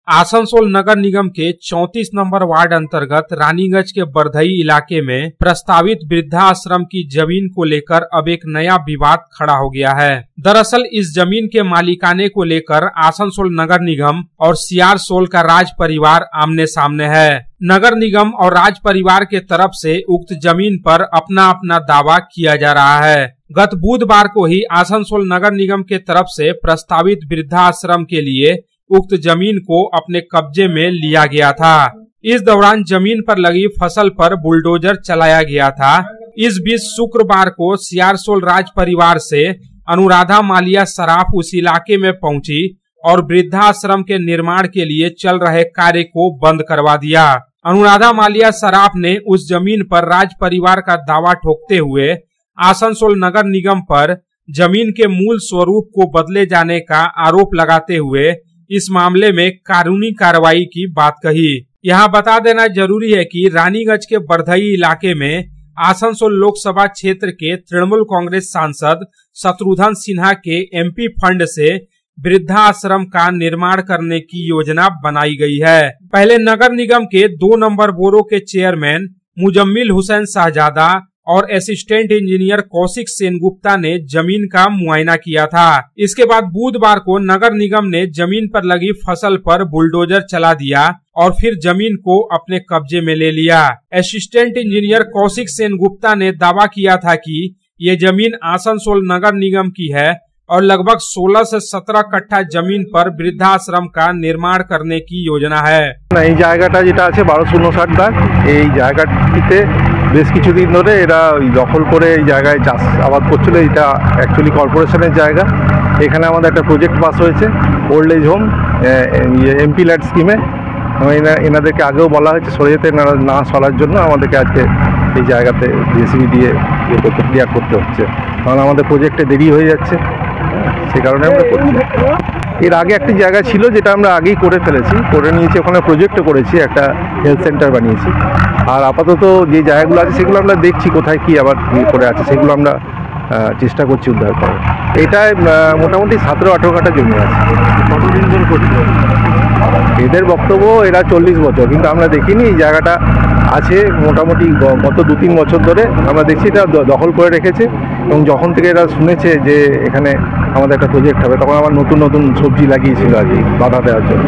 आसनसोल नगर निगम के 34 number ward अंतर्गत रानीगंज के बरधई इलाके में प्रस्तावित वृद्धाश्रम की जमीन को लेकर अब एक नया विवाद खड़ा हो गया है। दरअसल इस जमीन के मालिकाने को लेकर आसनसोल नगर निगम और सियारसोल का राज परिवार आमने सामने है। नगर निगम और राज परिवार के तरफ से उक्त जमीन पर अपना अपना दावा किया जा रहा है। गत बुधवार को ही आसनसोल नगर निगम के तरफ से प्रस्तावित वृद्धाश्रम के लिए उक्त जमीन को अपने कब्जे में लिया गया था। इस दौरान जमीन पर लगी फसल पर बुलडोजर चलाया गया था। इस बीच शुक्रवार को सियारसोल राज परिवार से अनुराधा मालिया सराफ उस इलाके में पहुंची और वृद्धाश्रम के निर्माण के लिए चल रहे कार्य को बंद करवा दिया। अनुराधा मालिया सराफ ने उस जमीन पर राज परिवार का दावा ठोकते हुए आसनसोल नगर निगम पर जमीन के मूल स्वरूप को बदले जाने का आरोप लगाते हुए इस मामले में कानूनी कार्रवाई की बात कही। यहाँ बता देना जरूरी है कि रानीगंज के बरधई इलाके में आसनसोल लोकसभा क्षेत्र के तृणमूल कांग्रेस सांसद शत्रुघ्न सिन्हा के एमपी फंड से वृद्धाश्रम का निर्माण करने की योजना बनाई गई है। पहले नगर निगम के 2 नंबर बोरो के चेयरमैन मुजम्मिल हुसैन शाहजादा और असिस्टेंट इंजीनियर कौशिक सेनगुप्ता ने जमीन का मुआयना किया था। इसके बाद बुधवार को नगर निगम ने जमीन पर लगी फसल पर बुलडोजर चला दिया और फिर जमीन को अपने कब्जे में ले लिया। असिस्टेंट इंजीनियर कौशिक सेनगुप्ता ने दावा किया था कि ये जमीन आसनसोल नगर निगम की है और लगभग 16 से 17 कट्ठा जमीन पर वृद्धाश्रम का निर्माण करने की योजना है। এই জায়গাটা যেটা আছে 1259 দাগ, এই জায়গাটিতে বেশ কিছুদিন ধরে এরা দখল করে এই জায়গায় চাষ আবাদ করছিল। এটা অ্যাকচুয়ালি কর্পোরেশনের জায়গা। এখানে আমাদের একটা প্রজেক্ট পাস হয়েছে old age home MP LAD স্কিমে। এনাদেরকে আগেও বলা হয়েছে সরে যেতে, না সরার জন্য আমাদেরকে আজকে এই জায়গাতে জেসিবি দিয়ে ক্লিয়ার করতে হচ্ছে, কারণ আমাদের প্রজেক্টে দেরি হয়ে যাচ্ছে। সে কারণে আমরা করছি। এর আগে একটি জায়গা ছিল যেটা আমরা আগেই করে ফেলেছি, করে নিয়েছি, ওখানে প্রজেক্টও করেছি, একটা হেলথ সেন্টার বানিয়েছি। আর আপাতত যে জায়গাগুলো আছে সেগুলো আমরা দেখছি কোথায় কি আবার করে আছে, সেগুলো আমরা চেষ্টা করছি উদ্ধার করার। এটায় মোটামুটি 17-18 কাঠা জমি আছে। কতদিন ধরে করছে এদের বক্তব্য? এরা 40 বছর, কিন্তু আমরা দেখিনি এই জায়গাটা আছে মোটামুটি গত 2-3 বছর ধরে আমরা দেখছি এটা দখল করে রেখেছে। এবং যখন থেকে এরা শুনেছে যে এখানে আমাদের একটা প্রজেক্ট হবে, তখন আবার নতুন নতুন সবজি লাগিয়েছিল আর কি বাধা দেওয়ার জন্য।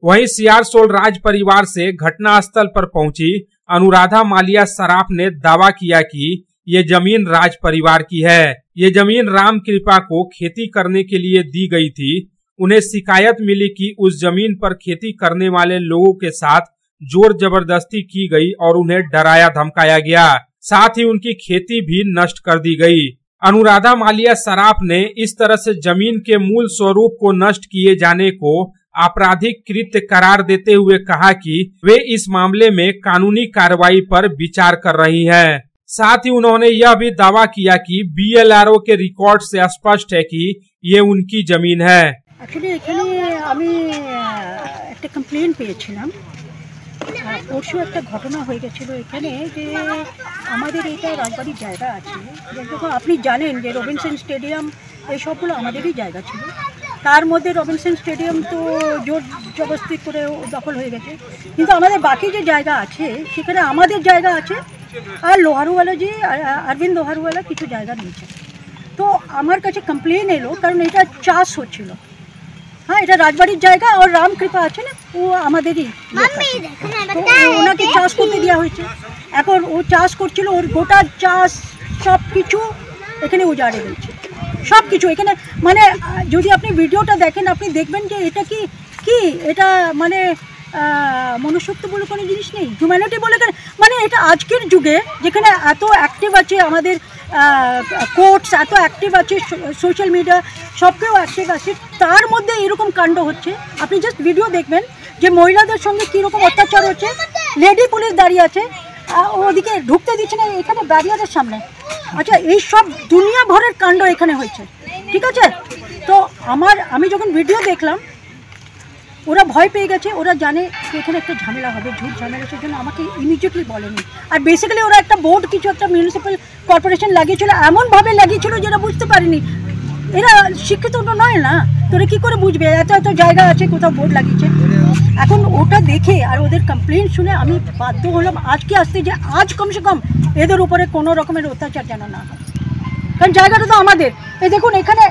वहीं सियारसोल राज परिवार से घटनास्थल पर पहुंची अनुराधा मालिया सराफ ने दावा किया कि ये जमीन राज परिवार की है। ये जमीन राम कृपा को खेती करने के लिए दी गई थी। उन्हें शिकायत मिली कि उस जमीन पर खेती करने वाले लोगों के साथ जोर जबरदस्ती की गई और उन्हें डराया धमकाया गया, साथ ही उनकी खेती भी नष्ट कर दी गई। अनुराधा मालिया सराफ ने इस तरह से जमीन के मूल स्वरूप को नष्ट किए जाने को आपराधिक कृत्य करार देते हुए कहा कि वे इस मामले में कानूनी कार्रवाई पर विचार कर रही हैं। साथ ही उन्होंने यह भी दावा किया कि बीएलआरओ के रिकॉर्ड से स्पष्ट है कि ये उनकी जमीन है। एक्चुअली এখানে আমি একটা কমপ্লেন পেয়েছিলাম। পরশু একটা ঘটনা হয়ে গেছিল এখানে যে আমাদের এটা রাজবাড়ির জায়গা আছে, যখন আপনি জানেন যে রবিনসন স্টেডিয়াম এই সবগুলো আমাদেরই জায়গা ছিল। তার মধ্যে রবিনসন স্টেডিয়াম তো জোর জবরদস্তি করে দখল হয়ে গেছে, কিন্তু আমাদের বাকি যে জায়গা আছে সেখানে আমাদের জায়গা আছে আর লোহারুওয়ালা যে অরবিন্দ লোহারুওয়ালা কিছু জায়গা নিয়েছে। তো আমার কাছে কমপ্লেন এলো, কারণ এটা চাষ হচ্ছিল। হ্যাঁ, এটা রাজবাড়ির জায়গা আর রামকৃপা আছে না, ও আমাদেরই ওনাকে চাষ করতে দেওয়া হয়েছে। এখন ও চাষ করছিল, ওর গোটা চাষ সব কিছু এখানে উজাড়ে দিয়েছে, সব কিছু এখানে। মানে যদি আপনি ভিডিওটা দেখেন আপনি দেখবেন যে এটা কি এটা মানে মনুষ্যত্ব বলে কোনো জিনিস নেই, হিউম্যানিটি বলে মানে এটা আজকের যুগে যেখানে এত অ্যাক্টিভ আছে আমাদের কোর্টস, এত অ্যাক্টিভ আছে সোশ্যাল মিডিয়া, সবকেও অ্যাক্টিভ আছে, তার মধ্যে এরকম কাণ্ড হচ্ছে। আপনি জাস্ট ভিডিও দেখবেন যে মহিলাদের সঙ্গে কীরকম অত্যাচার হচ্ছে। লেডি পুলিশ দাঁড়িয়ে আছে, ওদিকে ঢুকতে দিচ্ছে না এখানে ব্যারিয়ারের সামনে। আচ্ছা, এই সব দুনিয়া ভরের কাণ্ড এখানে হয়েছে, ঠিক আছে? তো আমি যখন ভিডিও দেখলাম ওরা ভয় পেয়ে গেছে, ওরা জানে যে এখানে একটা ঝামেলা হবে, ঝুট ঝামেলা, সেজন্য আমাকে ইমিডিয়েটলি বলেনি। আর বেসিক্যালি ওরা একটা বোর্ড কিছু একটা মিউনিসিপ্যাল কর্পোরেশন লাগিয়েছিল, এমনভাবে লাগিয়েছিল যেটা বুঝতে পারিনি। এরা শিক্ষিত নয় না, তোরা কি করে বুঝবে এত এত জায়গা আছে কোথাও বোর্ড লাগিয়েছে। এখন ওটা দেখে আর ওদের কমপ্লেন শুনে আমি বাধ্য হলাম আজকে আসতে, যে আজ কমসে কম এদের উপরে কোনো রকমের অত্যাচার যেন না হয়, কারণ জায়গাটা তো আমাদের। এই দেখুন এখানে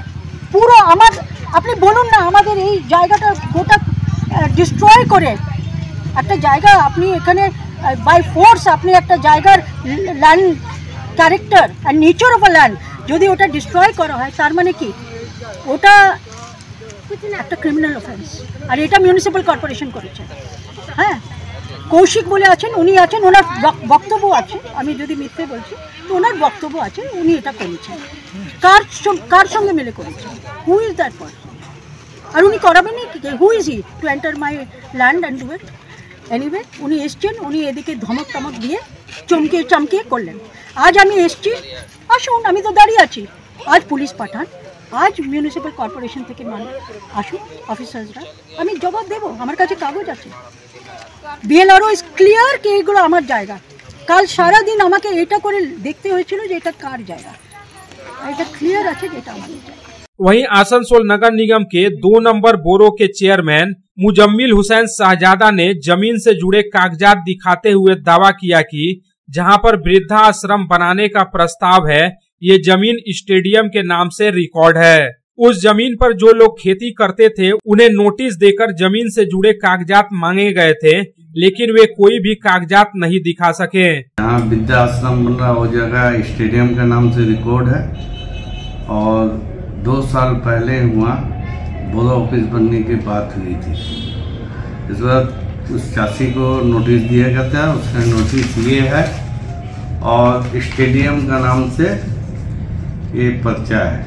পুরো আমার, আপনি বলুন না আমাদের এই জায়গাটা গোটা ডিস্ট্রয় করে একটা জায়গা আপনি এখানে বাই ফোর্স আপনি একটা জায়গার ল্যান্ড ক্যারেক্টার আর নেচার অফ আ ল্যান্ড যদি ওটা ডিস্ট্রয় করা হয় তার মানে কি ওটা একটা ক্রিমিনাল অফেন্স। আর এটা মিউনিসিপ্যাল কর্পোরেশন করেছে। হ্যাঁ, কৌশিক বলে আছেন, উনি আছেন, ওনার বক্তব্য আছে, আমি যদি মিথ্যে বলছি তো ওনার বক্তব্য আছে, উনি এটা করেছেন। কার সঙ্গে মিলে করেছেন? Who is that person? আর উনি করাবেনই কি? Who is he to enter my land and do it? Anyway উনি এসছেন, উনি এদিকে ধমক টমক দিয়ে চমকিয়ে করলেন। আজ আমি এসছি, আসুন, আমি তো দাঁড়িয়ে আছি। আজ পুলিশ পাঠান, আজ মিউনিসিপ্যাল কর্পোরেশন থেকে আসুন অফিসার্সরা, আমি জবাব দেবো, আমার কাছে কাগজ আছে। বিএলআরও ইজ ক্লিয়ার कि এগুলো আমার জায়গা। কাল সারা দিন আমাকে এটা করে দেখতে হয়েছিল যে এটা কার জায়গা, এটা ক্লিয়ার আছে যে এটা আমার জায়গা। वहीं आसनसोल नगर निगम के 2 नंबर बोरो के चेयरमैन मुजम्मिल हुसैन शाहजादा ने जमीन से जुड़े कागजात दिखाते हुए दावा किया कि जहां पर वृद्धाश्रम बनाने का प्रस्ताव है, ये जमीन स्टेडियम के नाम से रिकॉर्ड है। उस जमीन पर जो लोग खेती करते थे उन्हें नोटिस देकर जमीन से जुड़े कागजात मांगे गए थे, लेकिन वे कोई भी कागजात नहीं दिखा सके। जहाँ वृद्धाश्रम बन रहा वो जगह स्टेडियम के नाम से रिकॉर्ड है और 2 साल पहले हुआ बोरो ऑफिस बनने की बात हुई थी। इस वक्त उस चासी को नोटिस दिया गया था, उसने नोटिस लिए है और स्टेडियम का नाम से ये पर्चा है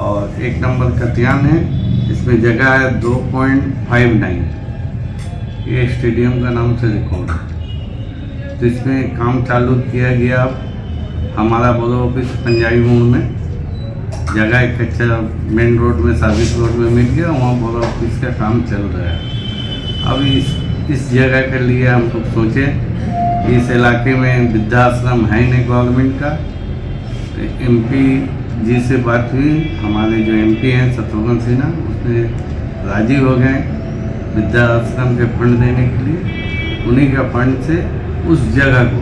और 1 नंबर कटियान है, इसमें जगह है 2.59, ये स्टेडियम का नाम से रिकॉर्ड है। तो इसमें काम चालू किया गया। अब हमारा बोरो ऑफिस पंजाबी मोड़ में जगह एक अच्छा मेन रोड में सर्विस रोड में मिल गया, वहाँ बोरो ऑफिस का काम चल रहा है। अब इस जगह के लिए हम लोग सोचे इस इलाके में वृद्धाश्रम है नहीं गवर्नमेंट का, तो एमपी जी से बात हुई, हमारे जो एमपी हैं शत्रुघ्न सिन्हा, उसने राजी हो गए वृद्धाश्रम के फंड देने के लिए। उन्हीं का फंड से उस जगह को,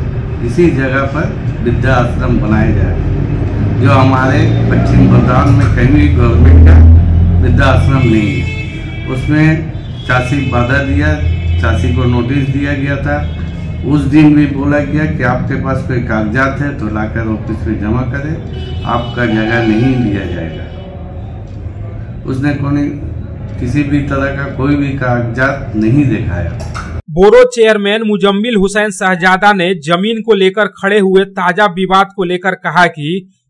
इसी जगह पर वृद्धाश्रम बनाया जाए, जो हमारे पश्चिम बंगाल में कहीं भी गवर्नमेंट का वृद्धाश्रम नहीं है। उसमें चासी बाधा दिया, चासी को नोटिस दिया गया था। उस दिन भी बोला गया कि आपके पास कोई कागजात है तो लाकर ऑफिस में जमा करें, आपका जगह नहीं लिया जाएगा। उसने किसी भी तरह का कोई भी कागजात नहीं दिखाया। बोरो चेयरमैन मुजम्मिल हुसैन शाहजादा ने जमीन को लेकर खड़े हुए ताजा विवाद को लेकर कहा कि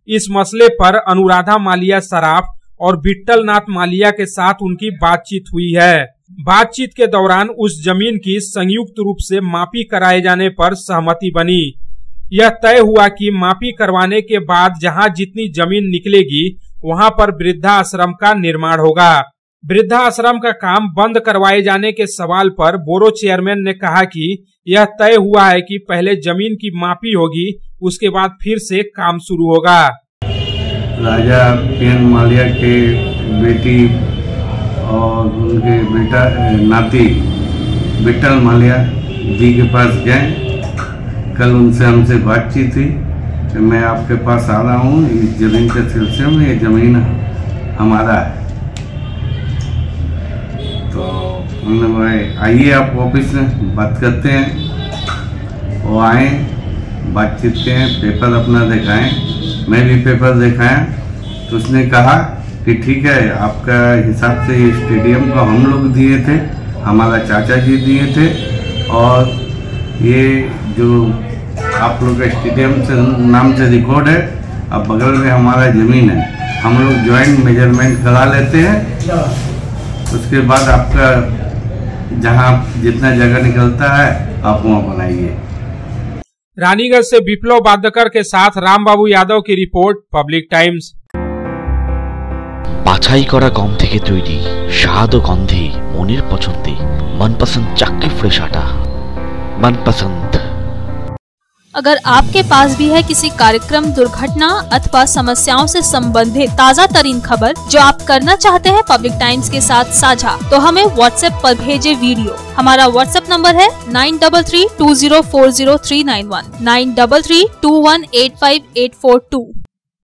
इस मसले पर अनुराधा मालिया सराफ और विट्ठल नाथ मालिया के साथ उनकी बातचीत हुई है। बातचीत के दौरान उस जमीन की संयुक्त रूप से मापी कराए जाने पर सहमति बनी। यह तय हुआ कि मापी करवाने के बाद जहां जितनी जमीन निकलेगी वहां पर वृद्धाश्रम का निर्माण होगा। वृद्धाश्रम का काम बंद करवाए जाने के सवाल पर बोरो चेयरमैन ने कहा कि यह तय हुआ है कि पहले जमीन की मापी होगी, उसके बाद फिर से काम शुरू होगा। राजा पीएन मालिया के बेटी और उनके बेटा नाती विट्ठल मालिया जी के पास गए। कल उनसे हमसे बातचीत हुई कि मैं आपके पास आ रहा हूँ, इस जमीन के सिलसिले में, ये जमीन हमारा है। तो उन्होंने बोला आइए आप ऑफिस में बात करते हैं। वो आए, बातचीत के पेपर अपना दिखाएं, मैं भी पेपर दिखाया। तो उसने कहा कि ठीक है, आपका हिसाब से ये स्टेडियम को हम लोग दिए थे, हमारा चाचा जी दिए थे, और ये जो आप लोग का स्टेडियम से नाम से रिकॉर्ड है, अब बगल में हमारा ज़मीन है, हम लोग ज्वाइंट मेजरमेंट करा लेते हैं, उसके बाद आपका जहाँ जितना जगह निकलता है आप वहाँ बनाइए। रानीगंज से विप्लव बादकर के साथ रामबाबू यादव की रिपोर्ट, पब्लिक टाइम्स। বাছাই করা গম থেকে তৈরি স্বাদ ও গন্ধে মনের পছন্দে মনপসন্দ চাক্কি ফ্রেশ আটা মনপসন্দ। अगर आपके पास भी है किसी कार्यक्रम, दुर्घटना अथवा समस्याओं से संबंधित ताज़ा तरीन खबर जो आप करना चाहते हैं पब्लिक टाइम्स के साथ साझा, तो हमें व्हाट्सएप पर भेजे वीडियो। हमारा व्हाट्सएप नंबर है 9332040391 9332185842।